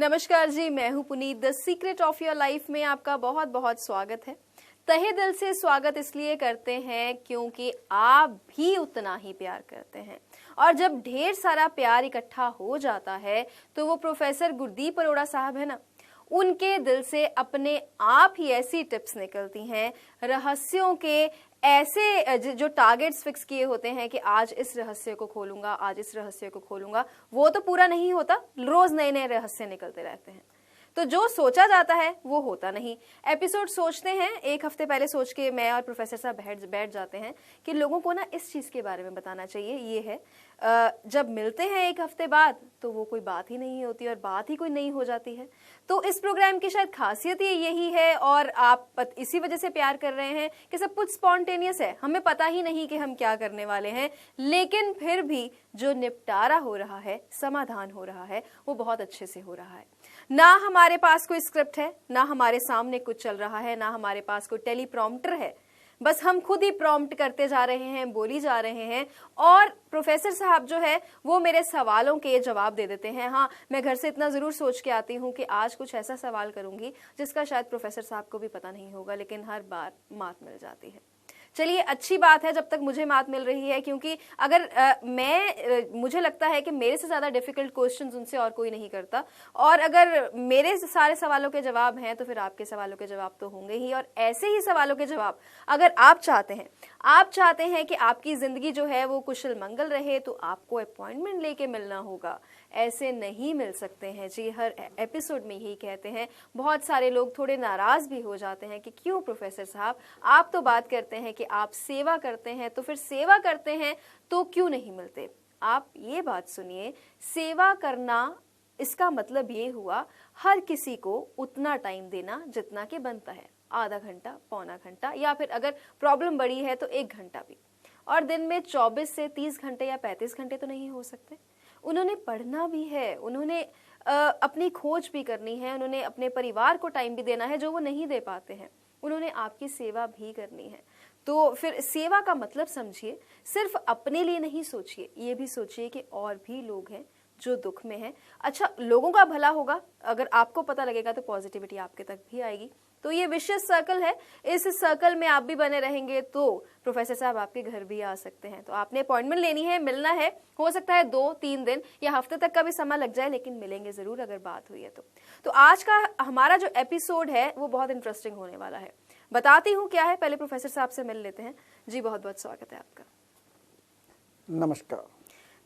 नमस्कार जी, मैं हूं Puneet. The secret of your life में आपका बहुत बहुत स्वागत है। तहे दिल से स्वागत इसलिए करते हैं क्योंकि आप भी उतना ही प्यार करते हैं, और जब ढेर सारा प्यार इकट्ठा हो जाता है तो वो प्रोफेसर गुरदीप अरोड़ा साहब है ना, उनके दिल से अपने आप ही ऐसी टिप्स निकलती हैं, रहस्यों के ऐसे जो टारगेट्स फिक्स किए होते हैं कि आज इस रहस्य को खोलूंगा, आज इस रहस्य को खोलूंगा, वो तो पूरा नहीं होता। रोज नए नए रहस्य निकलते रहते हैं, तो जो सोचा जाता है वो होता नहीं। एपिसोड सोचते हैं, एक हफ्ते पहले सोच के मैं और प्रोफेसर साहब बैठ जाते हैं कि लोगों को ना इस चीज के बारे में बताना चाहिए। ये है जब मिलते हैं एक हफ्ते बाद तो वो कोई बात ही नहीं होती और बात ही कोई नई हो जाती है। तो इस प्रोग्राम की शायद खासियत ही यही है, और आप इसी वजह से प्यार कर रहे हैं कि सब कुछ स्पॉन्टेनियस है, हमें पता ही नहीं कि हम क्या करने वाले हैं, लेकिन फिर भी जो निपटारा हो रहा है, समाधान हो रहा है, वो बहुत अच्छे से हो रहा है। ना हमारे पास कोई स्क्रिप्ट है, ना हमारे सामने कुछ चल रहा है, ना हमारे पास कोई टेलीप्रॉम्प्टर है, बस हम खुद ही प्रॉम्प्ट करते जा रहे हैं, बोली जा रहे हैं, और प्रोफेसर साहब जो है वो मेरे सवालों के जवाब दे देते हैं। हाँ, मैं घर से इतना जरूर सोच के आती हूँ कि आज कुछ ऐसा सवाल करूंगी जिसका शायद प्रोफेसर साहब को भी पता नहीं होगा, लेकिन हर बार मात मिल जाती है। चलिए, अच्छी बात है जब तक मुझे मात मिल रही है, क्योंकि अगर मुझे लगता है कि मेरे से ज़्यादा डिफिकल्ट क्वेश्चंस उनसे और कोई नहीं करता, और अगर मेरे सारे सवालों के जवाब हैं तो फिर आपके सवालों के जवाब तो होंगे ही। और ऐसे ही सवालों के जवाब अगर आप चाहते हैं कि आपकी ज़िंदगी जो है वो कुशल मंगल रहे, तो आपको अपॉइंटमेंट लेके मिलना होगा। ऐसे नहीं मिल सकते हैं जी, हर एपिसोड में यही कहते हैं। बहुत सारे लोग थोड़े नाराज़ भी हो जाते हैं कि क्यों प्रोफेसर साहब, आप तो बात करते हैं कि आप सेवा करते हैं, तो फिर सेवा करते हैं तो क्यों नहीं मिलते। आप ये बात सुनिए, सेवा करना इसका मतलब ये हुआ हर किसी को उतना टाइम देना जितना कि बनता है, आधा घंटा, पौना घंटा, या फिर अगर प्रॉब्लम बड़ी है तो 1 घंटा भी। और दिन में 24 से 30 घंटे या 35 घंटे तो नहीं हो सकते। उन्होंने पढ़ना भी है, उन्होंने अपनी खोज भी करनी है, उन्होंने अपने परिवार को टाइम भी देना है जो वो नहीं दे पाते हैं, उन्होंने आपकी सेवा भी करनी है। तो फिर सेवा का मतलब समझिए, सिर्फ अपने लिए नहीं सोचिए, ये भी सोचिए कि और भी लोग हैं जो दुख में हैं। अच्छा, लोगों का भला होगा, अगर आपको पता लगेगा तो पॉजिटिविटी आपके तक भी आएगी। तो ये विशेष सर्कल है, इस सर्कल में आप भी बने रहेंगे तो प्रोफेसर साहब आपके घर भी आ सकते हैं। तो आपने अपॉइंटमेंट लेनी है, मिलना है, हो सकता है 2-3 दिन या हफ्ते तक का भी समय लग जाए, लेकिन मिलेंगे जरूर अगर बात हुई है तो आज का हमारा जो एपिसोड है वो बहुत इंटरेस्टिंग होने वाला है। बताती हूँ क्या है, पहले प्रोफेसर साहब से मिल लेते हैं। जी, बहुत बहुत स्वागत है आपका। नमस्कार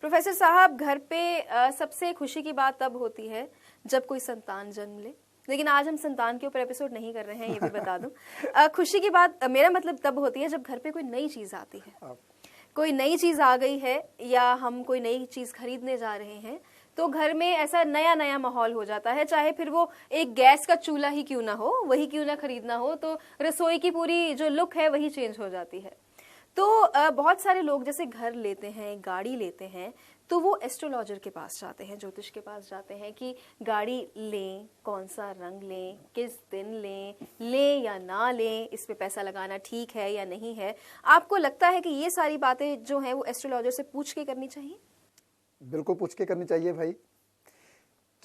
प्रोफेसर साहब, घर पे सबसे खुशी की बात तब होती है जब कोई संतान जन्म ले, लेकिन आज हम संतान के ऊपर एपिसोड नहीं कर रहे हैं, ये भी बता दूं। खुशी की बात मेरा मतलब तब होती है जब घर पे कोई नई चीज आती है, कोई नई चीज आ गई है, या हम कोई नई चीज खरीदने जा रहे हैं, तो घर में ऐसा नया नया माहौल हो जाता है। चाहे फिर वो एक गैस का चूल्हा ही क्यों ना हो, वही क्यों ना खरीदना हो, तो रसोई की पूरी जो लुक है वही चेंज हो जाती है। तो बहुत सारे लोग जैसे घर लेते हैं, गाड़ी लेते हैं, तो वो एस्ट्रोलॉजर के पास जाते हैं, ज्योतिष के पास जाते हैं कि गाड़ी लें, कौन सा रंग लें, किस दिन लें या ना लें, इस पे पैसा लगाना ठीक है या नहीं है। आपको लगता है कि ये सारी बातें जो हैं वो एस्ट्रोलॉजर से पूछ के करनी चाहिए? बिल्कुल पूछ के करनी चाहिए भाई,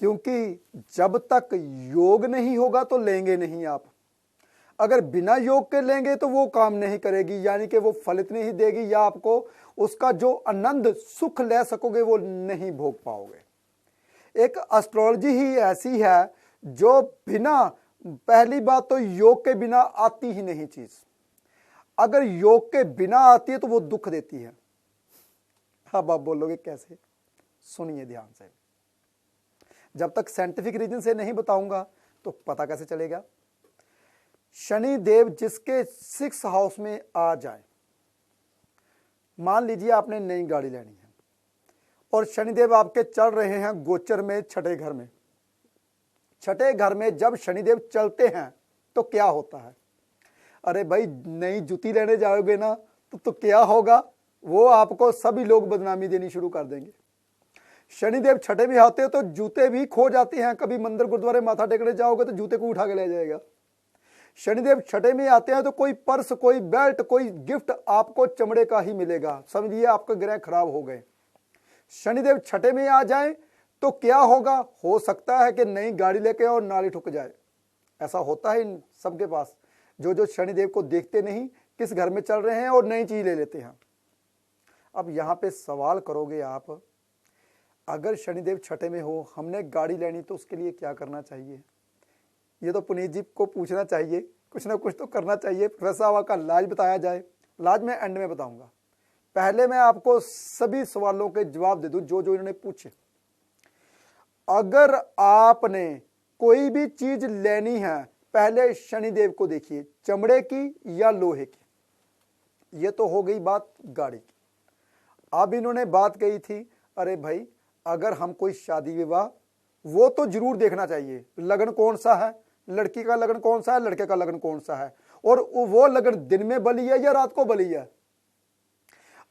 क्योंकि जब तक योग नहीं होगा तो लेंगे नहीं आप। अगर बिना योग के लेंगे तो वो काम नहीं करेगी, यानी कि वो फलित नहीं देगी, या आपको उसका जो आनंद सुख ले सकोगे वो नहीं भोग पाओगे। एक एस्ट्रोलॉजी ही ऐसी है जो बिना, पहली बात तो योग के बिना आती ही नहीं चीज। अगर योग के बिना आती है तो वो दुख देती है। अब आप बोलोगे कैसे? सुनिए ध्यान से, जब तक साइंटिफिक रीजन से नहीं बताऊंगा तो पता कैसे चलेगा। शनि देव जिसके 6 हाउस में आ जाए, मान लीजिए आपने नई गाड़ी लेनी है और शनिदेव आपके चल रहे हैं गोचर में 6ठे घर में। 6ठे घर में जब शनिदेव चलते हैं तो क्या होता है? अरे भाई, नई जूती लेने जाओगे ना तो क्या होगा, वो आपको सभी लोग बदनामी देनी शुरू कर देंगे। शनिदेव 6ठे में आते हो तो जूते भी खो जाते हैं। कभी मंदिर गुरुद्वारे माथा टेकने जाओगे तो जूते को उठा के ले जाएगा। शनिदेव 6ठे में आते हैं तो कोई पर्स, कोई बेल्ट, कोई गिफ्ट आपको चमड़े का ही मिलेगा। समझिए आपके ग्रह खराब हो गए। शनिदेव 6ठे में आ जाए तो क्या होगा, हो सकता है कि नई गाड़ी लेके और नाली ठुक जाए। ऐसा होता है इन सबके पास, जो शनिदेव को देखते नहीं किस घर में चल रहे हैं और नई चीज ले लेते हैं। अब यहां पे सवाल करोगे आप, अगर शनिदेव छठे में हो, हमने गाड़ी लेनी, तो उसके लिए क्या करना चाहिए? ये तो पुनीत जी को पूछना चाहिए, कुछ ना कुछ तो करना चाहिए। प्रोफेसर साहब का इलाज बताया जाए। इलाज मैं एंड में बताऊंगा, पहले मैं आपको सभी सवालों के जवाब दे दूं जो इन्होंने पूछे। अगर आपने कोई भी चीज लेनी है, पहले शनिदेव को देखिए, चमड़े की या लोहे की। ये तो हो गई बात गाड़ी की। अब इन्होंने बात कही थी, अरे भाई अगर हम कोई शादी विवाह, वो तो जरूर देखना चाहिए, लगन कौन सा है, लड़की का लगन कौन सा है, लड़के का लगन कौन सा है, और वो लगन दिन में बली है या रात को बली है।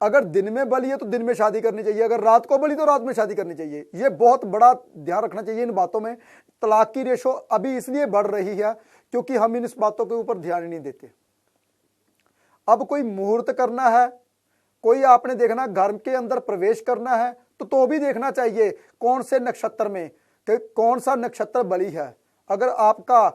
अगर दिन में बली है तो दिन में शादी करनी चाहिए, अगर रात को बली तो रात में शादी करनी चाहिए। ये बहुत बड़ा ध्यान रखना चाहिए इन बातों में। तलाक की रेशो अभी इसलिए बढ़ रही है क्योंकि हम इन बातों के ऊपर ध्यान ही नहीं देते। अब कोई मुहूर्त करना है, कोई आपने देखना घर के अंदर प्रवेश करना है, तो भी देखना चाहिए कौन से नक्षत्र में, कौन सा नक्षत्र बली है। अगर आपका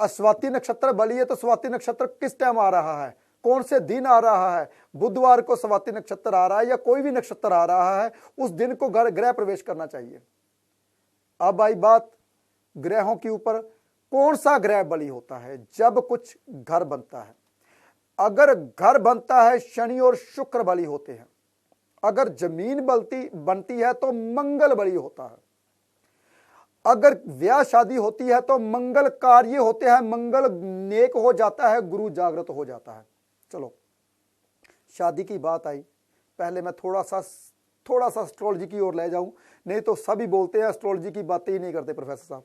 स्वाति नक्षत्र बली है तो स्वाति नक्षत्र किस टाइम आ रहा है, कौन से दिन आ रहा है, बुधवार को स्वाति नक्षत्र आ रहा है या कोई भी नक्षत्र आ रहा है, उस दिन को गृह प्रवेश करना चाहिए। अब आई बात ग्रहों के ऊपर, कौन सा ग्रह बली होता है जब कुछ घर बनता है। अगर घर बनता है शनि और शुक्र बली होते हैं, अगर जमीन बनती है तो मंगल बली होता है, अगर ब्याह शादी होती है तो मंगल कार्य होते हैं, मंगल नेक हो जाता है, गुरु जागृत हो जाता है। चलो शादी की बात आई, पहले मैं थोड़ा सा एस्ट्रोलॉजी की ओर ले जाऊं, नहीं तो सभी बोलते हैं एस्ट्रोलॉजी की बातें ही नहीं करते प्रोफेसर साहब।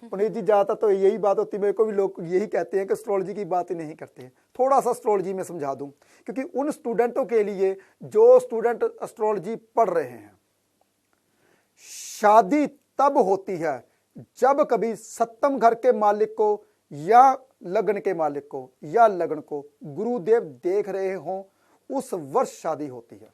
पुनीत जी ज्यादातर तो यही बात होती है, मेरे को भी लोग यही कहते हैं कि एस्ट्रोलॉजी की बात ही नहीं करते हैं। थोड़ा सा एस्ट्रोलॉजी में समझा दूं, क्योंकि उन स्टूडेंटों के लिए जो स्टूडेंट एस्ट्रोलॉजी पढ़ रहे हैं, शादी तब होती है जब कभी सप्तम घर के मालिक को या लग्न के मालिक को या लग्न को गुरुदेव देख रहे हों, उस वर्ष शादी होती है,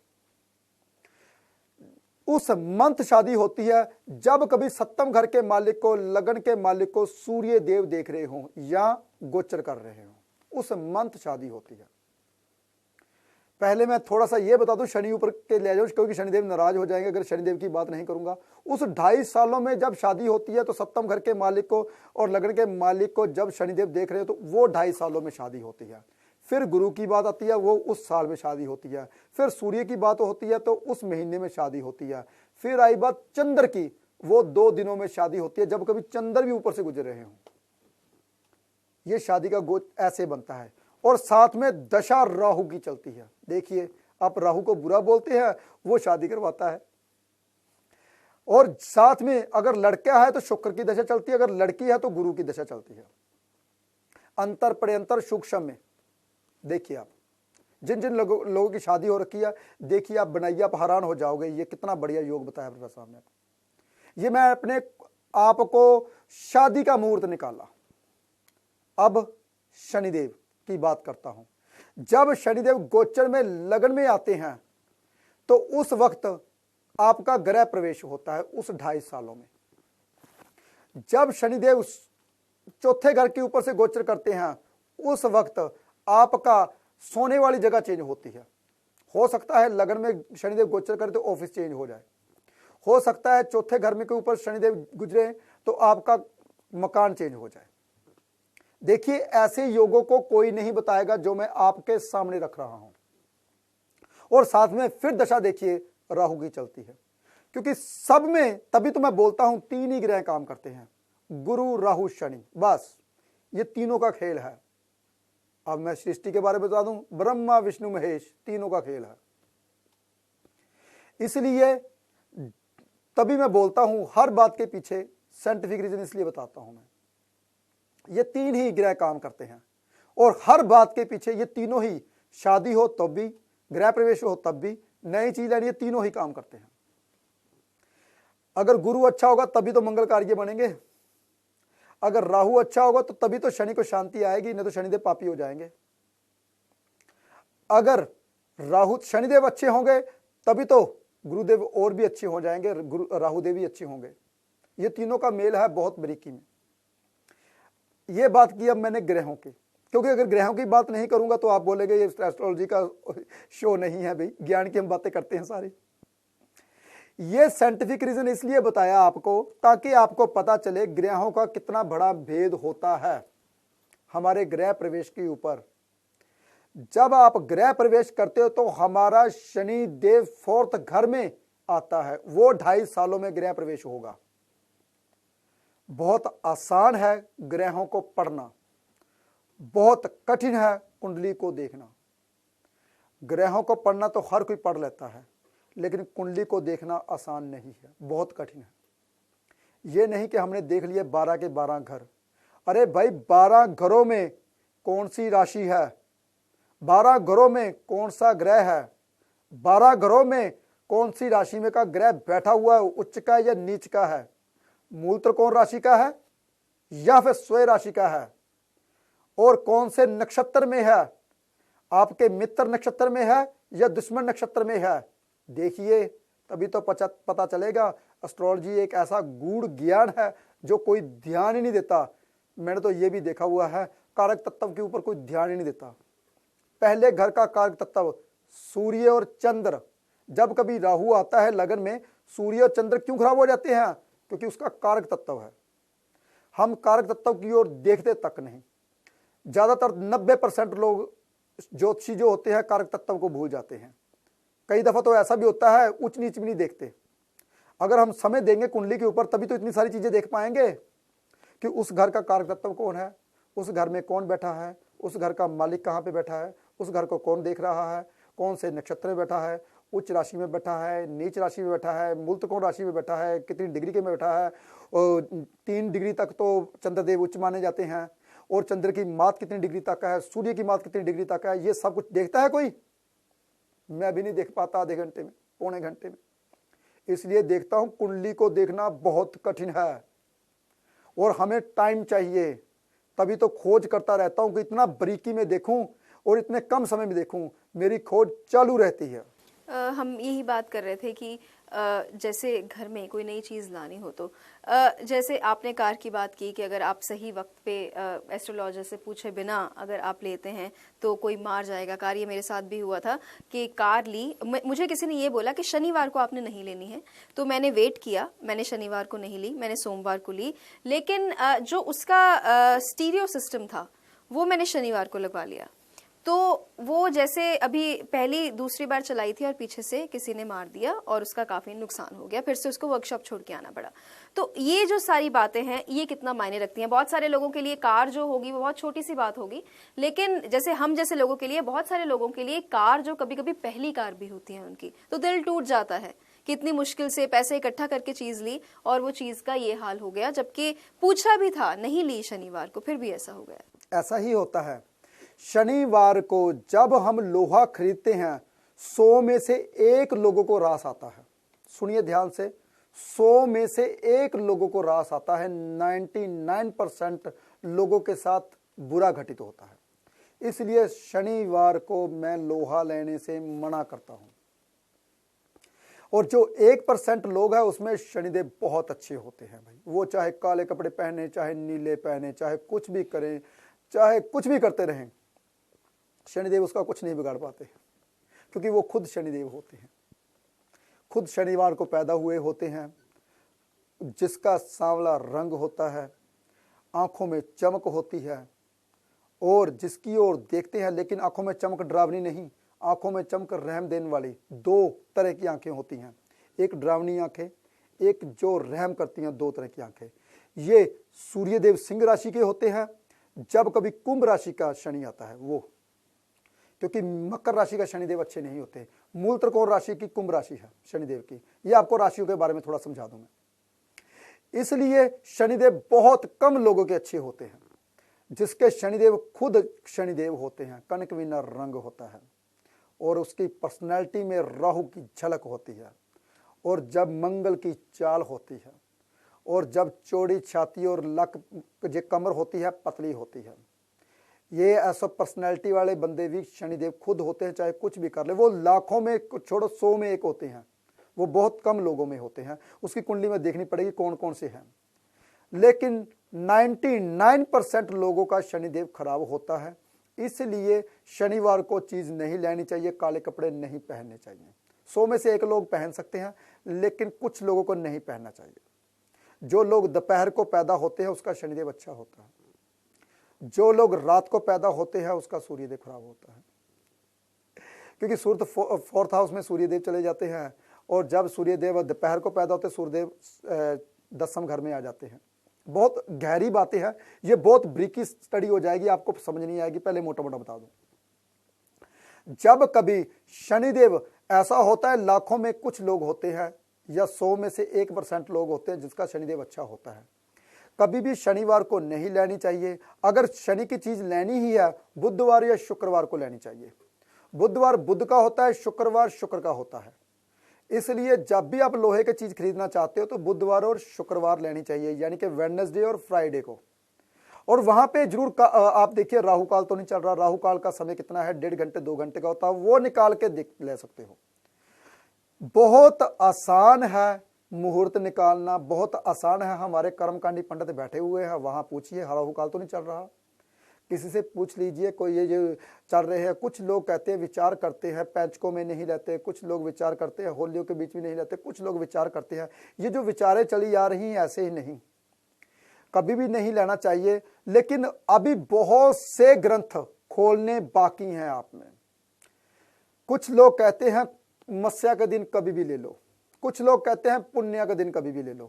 उस मंथ शादी होती है जब कभी सप्तम घर के मालिक को, लग्न के मालिक को सूर्य देव देख रहे हों या गोचर कर रहे हों, उस मंथ शादी होती है। पहले मैं थोड़ा सा ये बता दूं, शनि ऊपर के ले जाऊं क्योंकि शनिदेव नाराज हो जाएंगे अगर शनिदेव की बात नहीं करूंगा। उस 2.5 सालों में जब शादी होती है तो सप्तम घर के मालिक को और लग्न के मालिक को जब शनिदेव देख रहे हो तो वो 2.5 सालों में शादी होती है। फिर गुरु की बात आती है, वो उस साल में शादी होती है। फिर सूर्य की बात होती है तो उस महीने में शादी होती है। फिर आई बात चंद्र की, वो 2 दिनों में शादी होती है जब कभी चंद्र भी ऊपर से गुजर रहे हों। ये शादी का गोच ऐसे बनता है। और साथ में दशा राहु की चलती है। देखिए आप राहु को बुरा बोलते हैं, वो शादी करवाता है। और साथ में अगर लड़का है तो शुक्र की दशा चलती है, अगर लड़की है तो गुरु की दशा चलती है। अंतर प्रयंतर सूक्ष्म में देखिए आप, जिन जिन लोगों की शादी हो रखी है, देखिए आप बनाइए, आप हैरान हो जाओगे ये कितना बढ़िया योग बताया प्रोफेसर साहब ने। ये मैं अपने आप को शादी का मुहूर्त निकाला। अब शनिदेव की बात करता हूं। जब शनिदेव गोचर में लगन में आते हैं तो उस वक्त आपका ग्रह प्रवेश होता है उस 2.5 सालों में। जब शनिदेव चौथे घर के ऊपर से गोचर करते हैं उस वक्त आपका सोने वाली जगह चेंज होती है। हो सकता है लगन में शनिदेव गोचर करे तो ऑफिस चेंज हो जाए, हो सकता है चौथे घर में के ऊपर शनिदेव गुजरे तो आपका मकान चेंज हो जाए। देखिए ऐसे योगों को कोई नहीं बताएगा जो मैं आपके सामने रख रहा हूं। और साथ में फिर दशा देखिए राहु की चलती है, क्योंकि सब में तभी तो मैं बोलता हूं 3 ही ग्रह काम करते हैं, गुरु राहु शनि, बस ये तीनों का खेल है। अब मैं सृष्टि के बारे में बता दूं, ब्रह्मा विष्णु महेश तीनों का खेल है। इसलिए तभी मैं बोलता हूं हर बात के पीछे साइंटिफिक रीजन इसलिए बताता हूं मैं, ये 3 ही ग्रह काम करते हैं। और हर बात के पीछे ये तीनों ही, शादी हो तब भी, गृह प्रवेश हो तब भी, नई चीज लेनी है, तीनों ही काम करते हैं। अगर गुरु अच्छा होगा तभी तो मंगल कार्य बनेंगे, अगर राहु अच्छा होगा तो तभी तो शनि को शांति आएगी, नहीं तो शनिदेव पापी हो जाएंगे। अगर राहु शनिदेव अच्छे होंगे तभी तो गुरुदेव और भी अच्छे हो जाएंगे, राहु देव भी अच्छे होंगे। ये तीनों का मेल है बहुत बारीकी में। ये बात की अब मैंने ग्रहों की, क्योंकि अगर ग्रहों की बात नहीं करूंगा तो आप बोलेंगे ये एस्ट्रोलॉजी का शो नहीं है भाई, ज्ञान की हम बातें करते हैं सारी। ये साइंटिफिक रीजन इसलिए बताया आपको ताकि आपको पता चले ग्रहों का कितना बड़ा भेद होता है हमारे गृह प्रवेश के ऊपर। जब आप गृह प्रवेश करते हो तो हमारा शनि देव 4th घर में आता है, वो 2.5 सालों में गृह प्रवेश होगा। बहुत आसान है ग्रहों को पढ़ना, बहुत कठिन है कुंडली को देखना। ग्रहों को पढ़ना तो हर कोई पढ़ लेता है, लेकिन कुंडली को देखना आसान नहीं है, बहुत कठिन है। ये नहीं कि हमने देख लिए 12 के 12 घर। अरे भाई 12 घरों में कौन सी राशि है, 12 घरों में कौन सा ग्रह है, 12 घरों में कौन सी राशि में का ग्रह बैठा हुआ है, उच्च का या नीच का है, मूल त्रिकोण राशि का है या फिर स्वयं राशि का है, और कौन से नक्षत्र में है, आपके मित्र नक्षत्र में है या दुश्मन नक्षत्र में है। देखिए तभी तो पता चलेगा। एस्ट्रोलॉजी एक ऐसा गूढ़ ज्ञान है जो कोई ध्यान ही नहीं देता। मैंने तो ये भी देखा हुआ है कारक तत्व के ऊपर कोई ध्यान ही नहीं देता। पहले घर का कारक तत्व सूर्य और चंद्र, जब कभी राहु आता है लगन में, सूर्य और चंद्र क्यों खराब हो जाते हैं, क्योंकि उसका कारक तत्व है। हम कारक तत्व की ओर देखते तक नहीं। ज्यादातर 90% लोग ज्योतिषी जो होते हैं कारक तत्व को भूल जाते हैं। कई दफा तो ऐसा भी होता है उच्च नीच भी नहीं देखते। अगर हम समय देंगे कुंडली के ऊपर तभी तो इतनी सारी चीजें देख पाएंगे कि उस घर का कारक तत्व कौन है, उस घर में कौन बैठा है, उस घर का मालिक कहाँ पे बैठा है, उस घर को कौन देख रहा है, कौन से नक्षत्र में बैठा है, उच्च राशि में बैठा है, नीच राशि में बैठा है, मूल त्रिकोण राशि में बैठा है, कितनी डिग्री के में बैठा है। और 3 डिग्री तक तो चंद्रदेव उच्च माने जाते हैं, और चंद्र की मात कितनी डिग्री तक है, सूर्य की मात कितनी डिग्री तक है, ये सब कुछ देखता है कोई? मैं भी नहीं देख पाता आधे घंटे में, पौने घंटे में। इसलिए देखता हूं कुंडली को देखना बहुत कठिन है और हमें टाइम चाहिए। तभी तो खोज करता रहता हूं कि इतना बारीकी में देखूं और इतने कम समय में देखूं। मेरी खोज चालू रहती है। हम यही बात कर रहे थे कि जैसे घर में कोई नई चीज़ लानी हो तो जैसे आपने कार की बात की कि अगर आप सही वक्त पे एस्ट्रोलॉजर से पूछे बिना अगर आप लेते हैं तो कोई मार जाएगा कार। ये मेरे साथ भी हुआ था कि कार ली, मुझे किसी ने ये बोला कि शनिवार को आपने नहीं लेनी है, तो मैंने वेट किया, मैंने शनिवार को नहीं ली, मैंने सोमवार को ली, लेकिन जो उसका स्टीरियो सिस्टम था वो मैंने शनिवार को लगवा लिया। तो वो जैसे अभी पहली दूसरी बार चलाई थी और पीछे से किसी ने मार दिया और उसका काफी नुकसान हो गया, फिर से उसको वर्कशॉप छोड़ के आना पड़ा। तो ये जो सारी बातें हैं ये कितना मायने रखती हैं। बहुत सारे लोगों के लिए कार जो होगी वो बहुत छोटी सी बात होगी, लेकिन जैसे हम जैसे लोगों के लिए, बहुत सारे लोगों के लिए कार जो कभी कभी पहली कार भी होती है उनकी, तो दिल टूट जाता है कि इतनी मुश्किल से पैसे इकट्ठा करके चीज ली और वो चीज का ये हाल हो गया, जबकि पूछा भी था, नहीं ली शनिवार को, फिर भी ऐसा हो गया। ऐसा ही होता है। शनिवार को जब हम लोहा खरीदते हैं 100 में से 1 लोगों को रास आता है। सुनिए ध्यान से, 100 में से 1 लोगों को रास आता है। 99% लोगों के साथ बुरा घटित होता है। इसलिए शनिवार को मैं लोहा लेने से मना करता हूं। और जो 1% लोग हैं उसमें शनिदेव बहुत अच्छे होते हैं भाई। वो चाहे काले कपड़े पहने, चाहे नीले पहने, चाहे कुछ भी करें, चाहे कुछ भी करते रहें, शनिदेव उसका कुछ नहीं बिगाड़ पाते, क्योंकि वो खुद शनिदेव होते हैं, खुद शनिवार को पैदा हुए होते हैं। जिसका सांवला रंग होता है, आंखों में चमक होती है, और जिसकी ओर देखते हैं लेकिन आंखों में चमक डरावनी नहीं, आंखों में चमक रहम देने वाली। 2 तरह की आंखें होती हैं, एक डरावनी आंखें, एक जो रहम करती हैं। 2 तरह की आंखें। ये सूर्यदेव सिंह राशि के होते हैं जब कभी कुंभ राशि का शनि आता है वो, क्योंकि मकर राशि का शनिदेव अच्छे नहीं होते। मूल त्रिकोण राशि की कुंभ राशि है शनिदेव की। ये आपको राशियों के बारे में थोड़ा समझा दूं मैं। इसलिए शनिदेव बहुत कम लोगों के अच्छे होते हैं। जिसके शनिदेव खुद शनिदेव होते हैं, कनक विना रंग होता है, और उसकी पर्सनैलिटी में राहु की झलक होती है, और जब मंगल की चाल होती है, और जब चौड़ी छाती और लक जो कमर होती है पतली होती है। ये ऐसा पर्सनैलिटी वाले बंदे भी शनिदेव खुद होते हैं, चाहे कुछ भी कर ले। वो लाखों में छोड़ो 100 में 1 होते हैं। वो बहुत कम लोगों में होते हैं, उसकी कुंडली में देखनी पड़ेगी कौन कौन से हैं। लेकिन 99% लोगों का शनिदेव खराब होता है, इसलिए शनिवार को चीज नहीं लेनी चाहिए, काले कपड़े नहीं पहनने चाहिए। 100 में से 1 लोग पहन सकते हैं, लेकिन कुछ लोगों को नहीं पहनना चाहिए। जो लोग दोपहर को पैदा होते हैं उसका शनिदेव अच्छा होता है, जो लोग रात को पैदा होते हैं उसका सूर्यदेव खराब होता है, क्योंकि सूर्य 4th हाउस में सूर्यदेव चले जाते हैं, और जब सूर्यदेव दोपहर को पैदा होते हैं सूर्यदेव 10th घर में आ जाते हैं। बहुत गहरी बातें हैं, ये बहुत ब्रीकी स्टडी हो जाएगी, आपको समझ नहीं आएगी, पहले मोटा मोटा बता दूं। जब कभी शनिदेव ऐसा होता है, लाखों में कुछ लोग होते हैं या 100 में से 1% लोग होते हैं जिसका शनिदेव अच्छा होता है। कभी भी शनिवार को नहीं लेनी चाहिए। अगर शनि की चीज लेनी ही है, बुधवार या शुक्रवार को लेनी चाहिए। बुधवार बुध का होता है, शुक्रवार शुक्र का होता है, इसलिए जब भी आप लोहे की चीज खरीदना चाहते हो तो बुधवार और शुक्रवार लेनी चाहिए, यानी कि वेडनेसडे और फ्राइडे को। और वहां पे जरूर आप देखिए, राहु काल तो नहीं चल रहा, राहु काल का समय कितना है, 1.5 घंटे 2 घंटे का होता है, वो निकाल के ले सकते हो। बहुत आसान है मुहूर्त निकालना, बहुत आसान है। हमारे कर्मकांडी पंडित बैठे हुए हैं, वहां पूछिए, राहु काल तो नहीं चल रहा, किसी से पूछ लीजिए। कोई ये जो चल रहे हैं, कुछ लोग कहते हैं विचार करते हैं, पैंचकों में नहीं रहते, कुछ लोग विचार करते हैं होलियों के बीच में नहीं रहते, कुछ लोग विचार करते हैं। ये जो विचारें चली आ रही हैं ऐसे ही नहीं, कभी भी नहीं लेना चाहिए। लेकिन अभी बहुत से ग्रंथ खोलने बाकी हैं आप में। कुछ लोग कहते हैं मत्स्या का दिन कभी भी ले लो, कुछ लोग कहते हैं पुण्य का दिन कभी भी ले लो,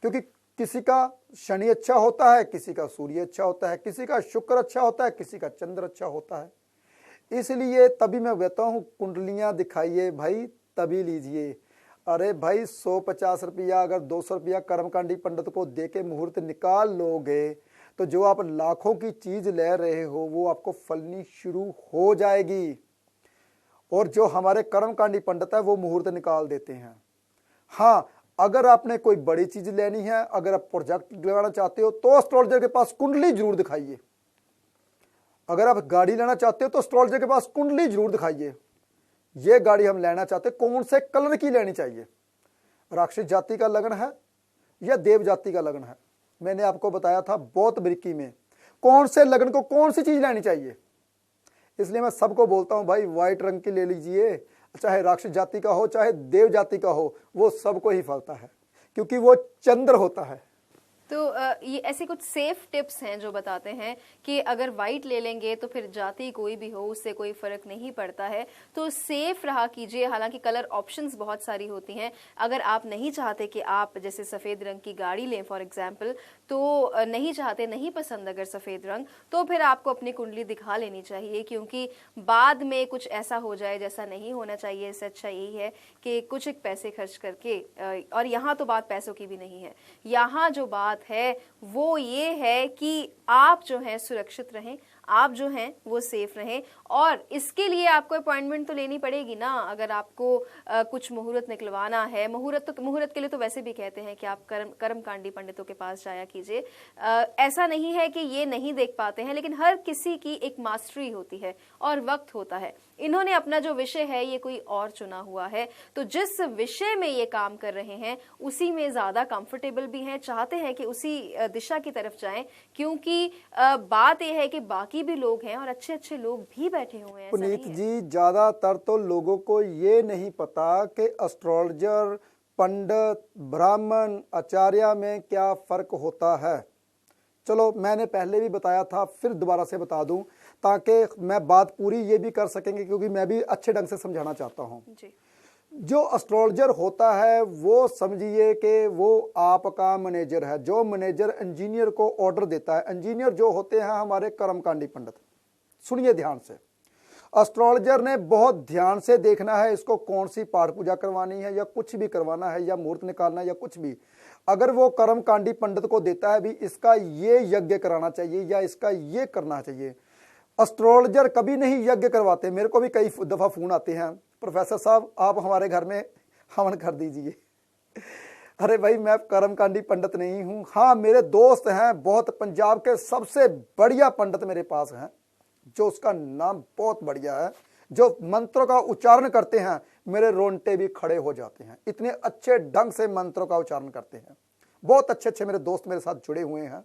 क्योंकि किसी का शनि अच्छा होता है, किसी का सूर्य अच्छा होता है, किसी का शुक्र अच्छा होता है, किसी का चंद्र अच्छा होता है। इसलिए तभी मैं कहता हूं कुंडलियां दिखाइए भाई, तभी लीजिए। अरे भाई 150 रुपया अगर 200 रुपया कर्मकांडी पंडित को देके मुहूर्त निकाल लोगे तो जो आप लाखों की चीज ले रहे हो वो आपको फलनी शुरू हो जाएगी। और जो हमारे कर्मकांडी पंडित है वो मुहूर्त निकाल देते हैं। हाँ, अगर आपने कोई बड़ी चीज लेनी है, अगर आप प्रोजेक्ट लगाना चाहते हो तो एस्ट्रोलॉजर के पास कुंडली जरूर दिखाइए। अगर आप गाड़ी लेना चाहते हो तो एस्ट्रोलॉजर के पास कुंडली जरूर दिखाइए। ये गाड़ी हम लेना चाहते हैं, कौन से कलर की लेनी चाहिए, राक्षस जाति का लगन है या देव जाति का लगन है। मैंने आपको बताया था बहुत बरीकी में, कौन से लगन को कौन सी चीज लेनी चाहिए। इसलिए मैं सबको बोलता हूं भाई व्हाइट रंग की ले लीजिए, चाहे राक्षस जाति का हो चाहे देव जाति का हो, वो सबको ही फलता है, क्योंकि वो चंद्र होता है। तो ये ऐसे कुछ सेफ टिप्स हैं जो बताते हैं कि अगर वाइट ले लेंगे तो फिर जाति कोई भी हो उससे कोई फर्क नहीं पड़ता है, तो सेफ रहा कीजिए। हालांकि कलर ऑप्शंस बहुत सारी होती हैं, अगर आप नहीं चाहते कि आप जैसे सफ़ेद रंग की गाड़ी लें फॉर एग्जांपल, तो नहीं चाहते, नहीं पसंद अगर सफ़ेद रंग, तो फिर आपको अपनी कुंडली दिखा लेनी चाहिए, क्योंकि बाद में कुछ ऐसा हो जाए जैसा नहीं होना चाहिए। इससे अच्छा यही है कि कुछ एक पैसे खर्च करके, और यहाँ तो बात पैसों की भी नहीं है, यहाँ जो बात है वो ये है कि आप जो हैं सुरक्षित रहें, आप जो हैं वो सेफ रहें। और इसके लिए आपको अपॉइंटमेंट तो लेनी पड़ेगी ना। अगर आपको कुछ मुहूर्त निकलवाना है, मुहूर्त के लिए तो वैसे भी कहते हैं कि आप कर्मकांडी पंडितों के पास जाया कीजिए। ऐसा नहीं है कि ये नहीं देख पाते हैं, लेकिन हर किसी की एक मास्टरी होती है और वक्त होता है। इन्होंने अपना जो विषय है ये कोई और चुना हुआ है, तो जिस विषय में ये काम कर रहे हैं उसी में ज्यादा कंफर्टेबल भी हैं, चाहते हैं कि उसी दिशा की तरफ जाएं, क्योंकि बात यह है कि बाकी भी लोग हैं और अच्छे अच्छे लोग भी बैठे हुए हैं। पुनीत जी, ज्यादातर तो लोगों को ये नहीं पता कि एस्ट्रोलॉजर, पंडित, ब्राह्मण, आचार्य में क्या फर्क होता है। चलो मैंने पहले भी बताया था, फिर दोबारा से बता दूं ताकि मैं बात पूरी ये भी कर सकेंगे, क्योंकि मैं भी अच्छे ढंग से समझाना चाहता हूं। जो एस्ट्रोलॉजर होता है वो समझिए कि वो आपका मैनेजर है, जो मैनेजर इंजीनियर को ऑर्डर देता है। इंजीनियर जो होते हैं हमारे कर्मकांडी पंडित। सुनिए ध्यान से, एस्ट्रोलॉजर ने बहुत ध्यान से देखना है इसको कौन सी पाठ पूजा करवानी है या कुछ भी करवाना है या मुहूर्त निकालना है या कुछ भी। अगर वो कर्मकांडी पंडित को देता है भी इसका ये यज्ञ कराना चाहिए या इसका ये करना चाहिए, एस्ट्रोलॉजर कभी नहीं यज्ञ करवाते। मेरे को भी कई दफा फोन आते हैं, प्रोफेसर साहब आप हमारे घर में हवन कर दीजिए। अरे भाई मैं कर्मकांडी पंडित नहीं हूं। हाँ, मेरे दोस्त हैं बहुत, पंजाब के सबसे बढ़िया पंडित मेरे पास हैं, जो उसका नाम बहुत बढ़िया है, जो मंत्रों का उच्चारण करते हैं। मेरे रोंगटे भी खड़े हो जाते हैं। इतने अच्छे ढंग से मंत्रों का उच्चारण करते हैं। बहुत अच्छे अच्छे मेरे दोस्त मेरे साथ जुड़े हुए हैं।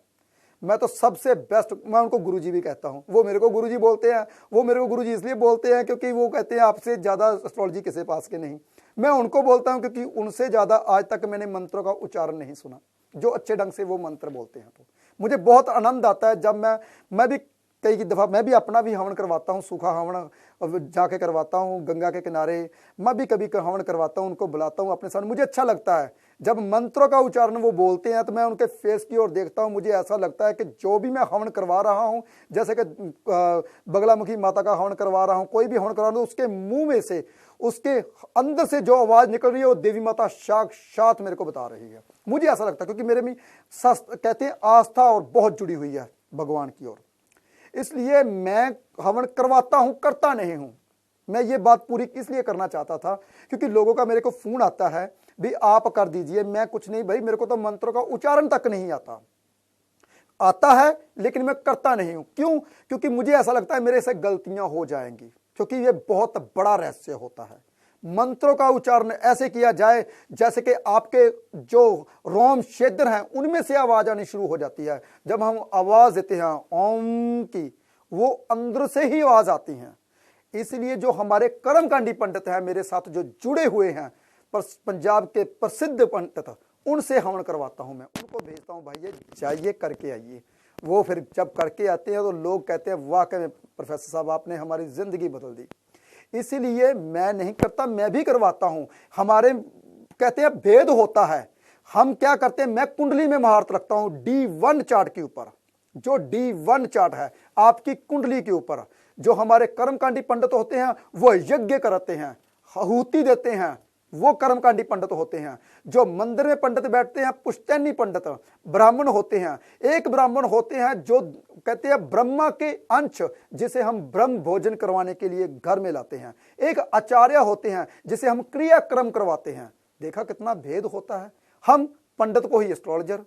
मैं तो सबसे बेस्ट, मैं उनको गुरुजी भी कहता हूं। वो मेरे को गुरुजी बोलते हैं। वो मेरे को गुरुजी इसलिए बोलते हैं क्योंकि वो कहते हैं आपसे ज़्यादा एस्ट्रोलॉजी किसी पास के नहीं। मैं उनको बोलता हूं क्योंकि उनसे ज़्यादा आज तक मैंने मंत्रों का उच्चारण नहीं सुना, जो अच्छे ढंग से वो मंत्र बोलते हैं। तो मुझे बहुत आनंद आता है जब मैं भी कई दफ़ा मैं भी अपना भी हवन करवाता हूँ, सूखा हवन जाके करवाता हूँ गंगा के किनारे। मैं भी कभी हवन करवाता हूँ, उनको बुलाता हूँ अपने साथ। मुझे अच्छा लगता है जब मंत्रों का उच्चारण वो बोलते हैं तो मैं उनके फेस की ओर देखता हूँ। मुझे ऐसा लगता है कि जो भी मैं हवन करवा रहा हूँ, जैसे कि बगलामुखी माता का हवन करवा रहा हूँ, कोई भी हवन करवा रहा हूँ, उसके मुंह में से, उसके अंदर से जो आवाज़ निकल रही है वो देवी माता साक्षात मेरे को बता रही है। मुझे ऐसा लगता है क्योंकि मेरे में कहते हैं आस्था और बहुत जुड़ी हुई है भगवान की ओर, इसलिए मैं हवन करवाता हूं, करता नहीं हूं। मैं ये बात पूरी इसलिए करना चाहता था क्योंकि लोगों का मेरे को फोन आता है भी आप कर दीजिए। मैं कुछ नहीं भाई, मेरे को तो मंत्रों का उच्चारण तक नहीं आता है लेकिन मैं करता नहीं हूं। क्यों? क्योंकि मुझे ऐसा लगता है मेरे से गलतियां हो जाएंगी, क्योंकि ये बहुत बड़ा रहस्य होता है। मंत्रों का उच्चारण ऐसे किया जाए जैसे कि आपके जो रोम क्षेत्र हैं उनमें से आवाज आनी शुरू हो जाती है। जब हम आवाज देते हैं ओम की, वो अंदर से ही आवाज आती है। इसलिए जो हमारे कर्मकांडी पंडित हैं मेरे साथ जो जुड़े हुए हैं, पंजाब के प्रसिद्ध पंडित, उनसे हवन करवाता हूं। मैं उनको भेजता हूं, भाई ये जाइए करके आइए। वो फिर जब करके आते हैं तो लोग कहते हैं वाकई में प्रोफेसर साहब आपने हमारी जिंदगी बदल दी। इसीलिए मैं नहीं करता, मैं भी करवाता हूं। हमारे कहते हैं भेद होता है। हम क्या करते हैं, मैं कुंडली में महारत रखता हूं D1 चार्ट के ऊपर। जो D1 चार्ट है आपकी कुंडली के ऊपर, जो हमारे कर्मकांडी पंडित होते हैं वो यज्ञ करते हैं, आहुति देते हैं, वो कर्मकांडी पंडित होते हैं। जो मंदिर में पंडित बैठते हैं पुश्तैनी पंडित ब्राह्मण होते हैं। एक ब्राह्मण होते हैं जो कहते हैं ब्रह्मा के अंश, जिसे हम ब्रह्म भोजन करवाने के लिए घर में लाते हैं। एक आचार्य होते हैं जिसे हम क्रियाक्रम करवाते हैं। देखा कितना भेद होता है। हम पंडित को ही एस्ट्रोलॉजर,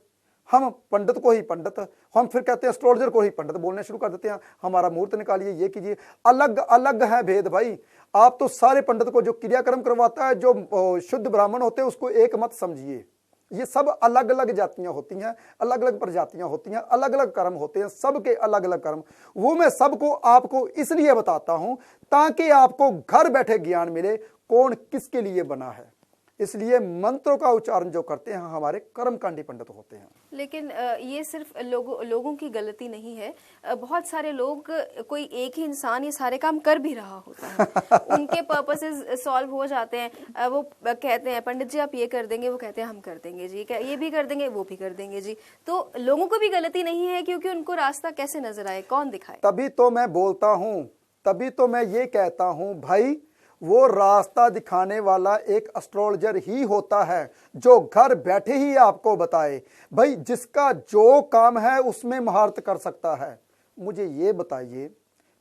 हम पंडित को ही पंडित, हम फिर कहते हैं एस्ट्रोलॉजर को ही पंडित बोलने शुरू कर देते हैं। हमारा मुहूर्त निकालिए, ये कीजिए। अलग अलग है भेद भाई। आप तो सारे पंडित को जो क्रियाक्रम करवाता है, जो शुद्ध ब्राह्मण होते हैं, उसको एक मत समझिए। ये सब अलग अलग जातियां होती हैं, अलग अलग प्रजातियां होती हैं, अलग अलग कर्म होते हैं, सबके अलग अलग कर्म। वो मैं सबको आपको इसलिए बताता हूं ताकि आपको घर बैठे ज्ञान मिले कौन किसके लिए बना है। इसलिए मंत्रों का उच्चारण जो करते हैं हमारे कर्मकांडी पंडित होते हैं। लेकिन ये सिर्फ लोगों की गलती नहीं है। बहुत सारे लोग, कोई एक ही इंसान ये सारे काम कर भी रहा होता है। उनके पर्पसेस सॉल्व हो जाते हैं। वो कहते हैं पंडित जी आप ये कर देंगे, वो कहते हैं हम कर देंगे जी, ये भी कर देंगे, वो भी कर देंगे जी। तो लोगों को भी गलती नहीं है, क्योंकि उनको रास्ता कैसे नजर आए, कौन दिखाए। तभी तो मैं बोलता हूं, तभी तो मैं ये कहता हूं भाई, वो रास्ता दिखाने वाला एक एस्ट्रोलॉजर ही होता है जो घर बैठे ही आपको बताए। भाई जिसका जो काम है उसमें महारत कर सकता है। मुझे ये बताइए,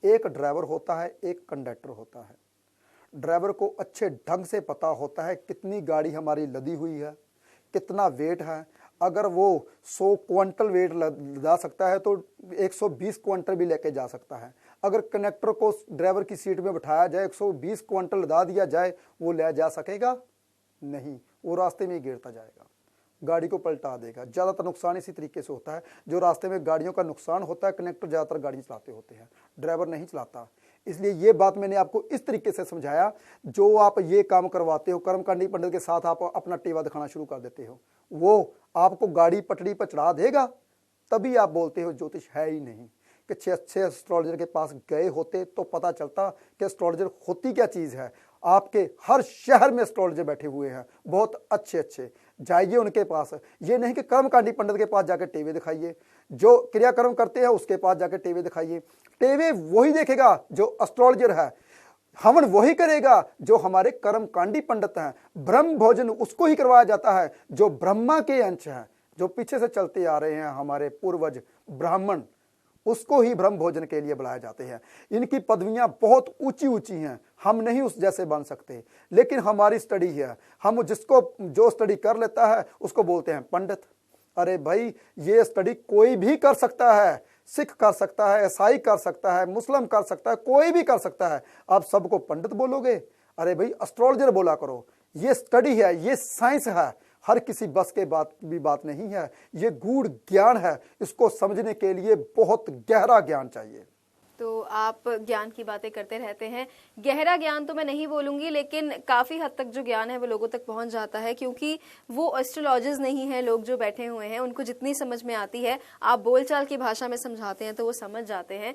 एक ड्राइवर होता है, एक कंडक्टर होता है। ड्राइवर को अच्छे ढंग से पता होता है कितनी गाड़ी हमारी लदी हुई है, कितना वेट है। अगर वो 100 क्विंटल वेट लदा सकता है तो 120 क्विंटल भी लेके जा सकता है। अगर कनेक्टर को ड्राइवर की सीट में बिठाया जाए, 120 क्विंटल लदा दिया जाए, वो ले जा सकेगा? नहीं, वो रास्ते में ही गिरता जाएगा, गाड़ी को पलटा देगा। ज़्यादातर नुकसान इसी तरीके से होता है। जो रास्ते में गाड़ियों का नुकसान होता है, कनेक्टर ज़्यादातर गाड़ी चलाते होते हैं, ड्राइवर नहीं चलाता। इसलिए ये बात मैंने आपको इस तरीके से समझाया। जो आप ये काम करवाते हो, कर्मकांडी पंडित के साथ आप अपना टेवा दिखाना शुरू कर देते हो, वो आपको गाड़ी पटड़ी पर चढ़ा देगा। तभी आप बोलते हो ज्योतिष है ही नहीं। कि 6 एस्ट्रोलॉजर के पास गए होते तो पता चलता कि एस्ट्रोलॉजर होती क्या चीज़ है। आपके हर शहर में एस्ट्रोलॉजर बैठे हुए हैं, बहुत अच्छे अच्छे। जाइए उनके पास। ये नहीं कि कर्मकांडी पंडित के पास जाकर टेवे दिखाइए, जो क्रियाकर्म करते हैं उसके पास जाकर टेवे दिखाइए। टेवे वही देखेगा जो एस्ट्रोलॉजर है, हवन वही करेगा जो हमारे कर्मकांडी पंडित हैं। ब्रह्म भोजन उसको ही करवाया जाता है जो ब्रह्मा के अंश हैं, जो पीछे से चलते आ रहे हैं हमारे पूर्वज ब्राह्मण, उसको ही ब्रह्म भोजन के लिए बुलाए जाते हैं। इनकी पदवियां बहुत ऊंची ऊंची हैं, हम नहीं उस जैसे बन सकते, लेकिन हमारी स्टडी है। हम जिसको जो स्टडी कर लेता है उसको बोलते हैं पंडित। अरे भाई ये स्टडी कोई भी कर सकता है, सिख कर सकता है, ईसाई कर सकता है, मुस्लिम कर सकता है, कोई भी कर सकता है। आप सबको पंडित बोलोगे? अरे भाई एस्ट्रोलॉजर बोला करो, ये स्टडी है, ये साइंस है, हर किसी बस के बात नहीं है, ये गूढ़ ज्ञान है, इसको समझने के लिए बहुत गहरा ज्ञान चाहिए। तो आप ज्ञान की बातें करते रहते हैं, गहरा ज्ञान तो मैं नहीं बोलूंगी, लेकिन काफी हद तक जो ज्ञान है वो लोगों तक पहुंच जाता है, क्योंकि वो एस्ट्रोलॉजर्स नहीं है लोग जो बैठे हुए हैं, उनको जितनी समझ में आती है आप बोलचाल की भाषा में समझाते हैं तो वो समझ जाते हैं।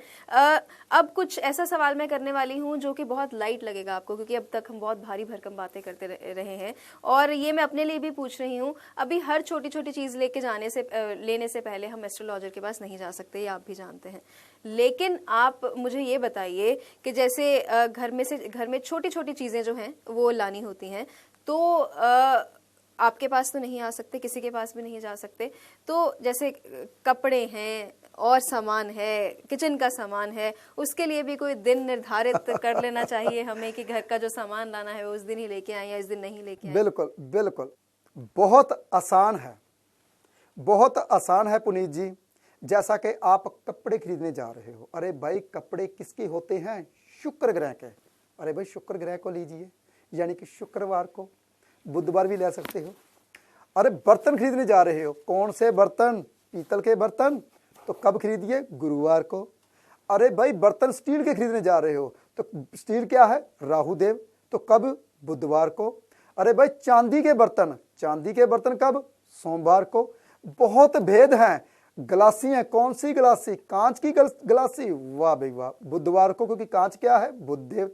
अब कुछ ऐसा सवाल मैं करने वाली हूँ जो कि बहुत लाइट लगेगा आपको, क्योंकि अब तक हम बहुत भारी भरकम बातें करते रहे हैं, और ये मैं अपने लिए भी पूछ रही हूँ। अभी हर छोटी छोटी चीज लेने से पहले हम एस्ट्रोलॉजर के पास नहीं जा सकते, ये आप भी जानते हैं। लेकिन आप मुझे ये बताइए कि जैसे घर में छोटी छोटी चीजें जो हैं वो लानी होती हैं, तो आपके पास तो नहीं आ सकते, किसी के पास भी नहीं जा सकते, तो जैसे कपड़े हैं और सामान है, किचन का सामान है, उसके लिए भी कोई दिन निर्धारित कर लेना चाहिए हमें कि घर का जो सामान लाना है वो उस दिन ही लेके आए या इस दिन नहीं लेके आए? बिल्कुल बिल्कुल, बहुत आसान है, बहुत आसान है पुनीत जी। जैसा कि आप कपड़े खरीदने जा रहे हो, अरे भाई कपड़े किसके होते हैं? शुक्र ग्रह के। अरे भाई शुक्र ग्रह को लीजिए, यानी कि शुक्रवार को, बुधवार भी ले सकते हो। अरे बर्तन खरीदने जा रहे हो, कौन से बर्तन? पीतल के बर्तन, तो कब खरीदिए? गुरुवार को। अरे भाई बर्तन स्टील के खरीदने जा रहे हो, तो स्टील क्या है? राहु देव, तो कब? बुधवार को। अरे भाई चांदी के बर्तन कब? सोमवार को। बहुत भेद हैं। गिलासी है, कौन सी गिलासी? कांच की गिलासी, वाह भाई वाह, बुधवार को, क्योंकि कांच क्या है? बुधदेव।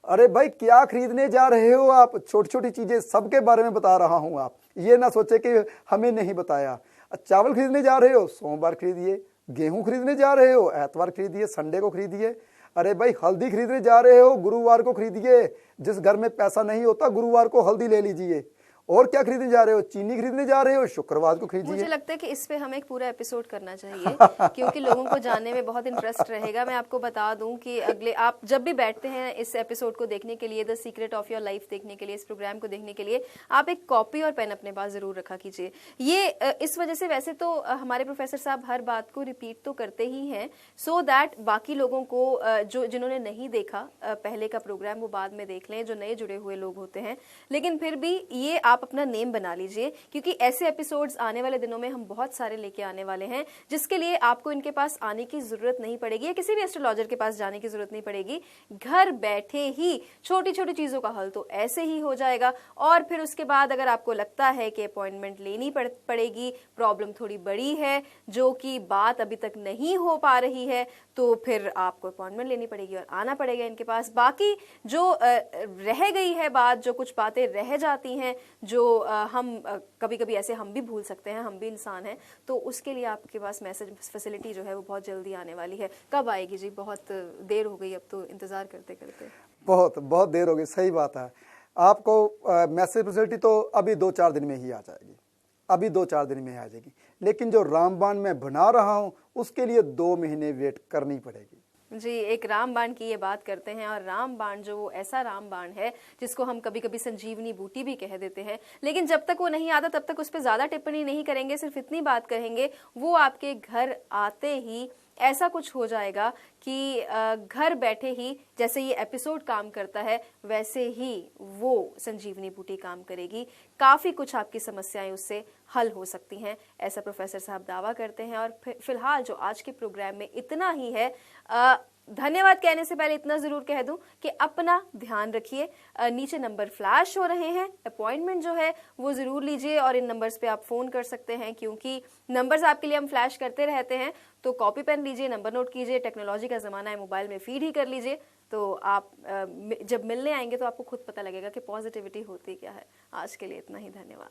अरे भाई क्या खरीदने जा रहे हो आप? छोटी छोटी चीजें सबके बारे में बता रहा हूं, आप ये ना सोचे कि हमें नहीं बताया। चावल खरीदने जा रहे हो, सोमवार खरीदिए। गेहूं खरीदने जा रहे हो, एतवार खरीदिए, संडे को खरीदिए। अरे भाई हल्दी खरीदने जा रहे हो, गुरुवार को खरीदिए। जिस घर में पैसा नहीं होता, गुरुवार को हल्दी ले लीजिए। और क्या खरीदने जा रहे हो? चीनी खरीदने जा रहे हो, शुक्रवार को खरीदिए। मुझे लगता है कि इस पे हमें एक पूरा एपिसोड करना चाहिए क्योंकि लोगों को जानने में बहुत इंटरेस्ट रहेगा। मैं आपको बता दूं कि आप जब भी बैठते हैं इस एपिसोड को देखने के लिए, the secret of your life देखने के लिए, इस प्रोग्राम को देखने के लिए, आप एक कॉपी और पेन अपने पास जरूर रखा कीजिए। ये इस वजह से, वैसे तो हमारे प्रोफेसर साहब हर बात को रिपीट तो करते ही हैं, सो दैट बाकी लोगों को जिन्होंने नहीं देखा पहले का प्रोग्राम वो बाद में देख लें, जो नए जुड़े हुए लोग होते हैं। लेकिन फिर भी ये आप अपना नेम बना लीजिए, क्योंकि ऐसे एपिसोड्स आने वाले दिनों में हम बहुत सारे लेके आने वाले हैं, जिसके लिए आपको इनके पास आने की जरूरत नहीं पड़ेगी या किसी भी एस्ट्रोलॉजर के पास जाने की जरूरत नहीं पड़ेगी। घर बैठे ही छोटी छोटी चीजों का हल तो ऐसे ही हो जाएगा। और फिर उसके बाद अगर आपको लगता है कि अपॉइंटमेंट लेनी पड़ेगी, प्रॉब्लम थोड़ी बड़ी है, जो कि बात अभी तक नहीं हो पा रही है, तो फिर आपको अपॉइंटमेंट लेनी पड़ेगी और आना पड़ेगा इनके पास। बाकी जो रह गई है बात, जो कुछ बातें रह जाती हैं, जो हम कभी कभी ऐसे हम भी भूल सकते हैं, हम भी इंसान हैं, तो उसके लिए आपके पास मैसेज फैसिलिटी जो है वो बहुत जल्दी आने वाली है। कब आएगी जी? बहुत देर हो गई अब तो इंतजार करते करते। बहुत देर हो गई, सही बात है। आपको मैसेज फैसिलिटी तो अभी 2-4 दिन में ही आ जाएगी, अभी 2-4 दिन में आ जाएगी। लेकिन जो रामबाण मैं बना रहा हूं उसके लिए 2 महीने वेट करनी पड़ेगी जी। एक रामबाण की ये बात करते हैं, और रामबाण जो वो ऐसा रामबाण है जिसको हम कभी कभी संजीवनी बूटी भी कह देते हैं, लेकिन जब तक वो नहीं आता तब तक उस पर ज्यादा टिप्पणी नहीं करेंगे, सिर्फ इतनी बात कहेंगे, वो आपके घर आते ही ऐसा कुछ हो जाएगा कि घर बैठे ही जैसे ये एपिसोड काम करता है वैसे ही वो संजीवनी बूटी काम करेगी। काफी कुछ आपकी समस्याएं उससे हल हो सकती हैं, ऐसा प्रोफेसर साहब दावा करते हैं। और फिलहाल जो आज के प्रोग्राम में इतना ही है। धन्यवाद कहने से पहले इतना जरूर कह दूं कि अपना ध्यान रखिए। नीचे नंबर फ्लैश हो रहे हैं, अपॉइंटमेंट जो है वो जरूर लीजिए, और इन नंबर्स पे आप फोन कर सकते हैं, क्योंकि नंबर्स आपके लिए हम फ्लैश करते रहते हैं। तो कॉपी पेन लीजिए, नंबर नोट कीजिए, टेक्नोलॉजी का जमाना है, मोबाइल में फीड ही कर लीजिए, तो आप जब मिलने आएंगे तो आपको खुद पता लगेगा कि पॉजिटिविटी होती क्या है। आज के लिए इतना ही, धन्यवाद।